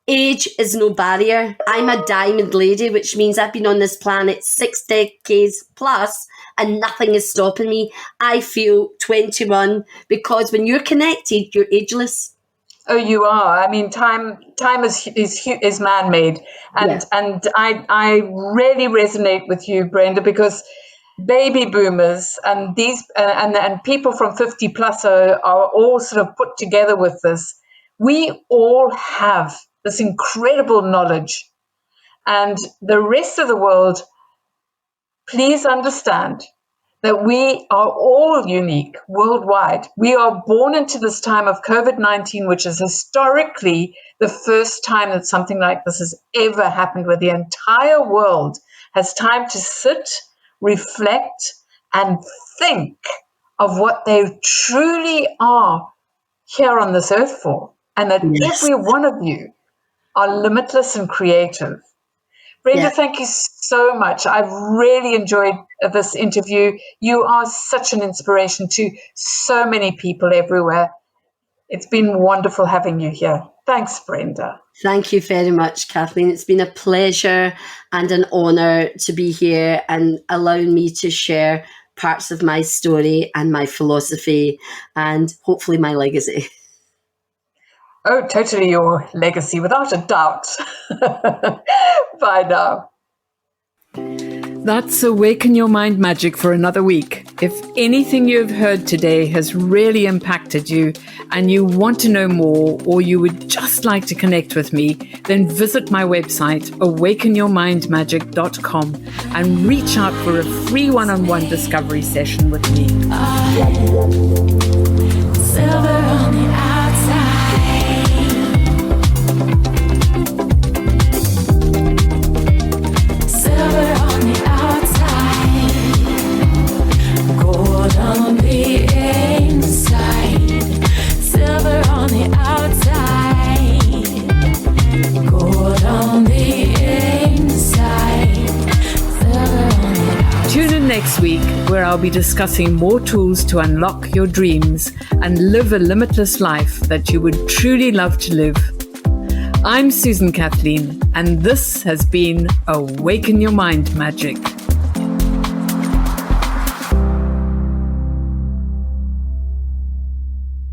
S4: Age is no barrier. I'm a diamond lady, which means I've been on this planet 6 decades plus, and nothing is stopping me. I feel 21 because when you're connected, you're ageless.
S3: Oh, you are. I mean, time is man-made, and I really resonate with you, Brenda, because baby boomers and these and people from 50 plus are all sort of put together with this. We all have this incredible knowledge, and the rest of the world, please understand that we are all unique worldwide. We are born into this time of COVID-19, which is historically the first time that something like this has ever happened, where the entire world has time to sit, reflect, and think of what they truly are here on this earth for, and that every one of you are limitless and creative. Brenda, thank you so much. I've really enjoyed this interview. You are such an inspiration to so many people everywhere. It's been wonderful having you here. Thanks, Brenda.
S4: Thank you very much, Kathleen. It's been a pleasure and an honour to be here and allowing me to share parts of my story and my philosophy and hopefully my legacy.
S3: Oh, totally your legacy, without a doubt. Bye now.
S5: That's Awaken Your Mind Magic for another week. If anything you've heard today has really impacted you and you want to know more, or you would just like to connect with me, then visit my website, awakenyourmindmagic.com, and reach out for a free one-on-one discovery session with me.
S2: Silver on the outside. Silver on the outside, gold on the inside. Silver on the outside, gold on the inside. Silver on the outside.
S5: Tune in next week, where I'll be discussing more tools to unlock your dreams and live a limitless life that you would truly love to live. I'm Kathleen, and this has been Awaken Your Mind Magic.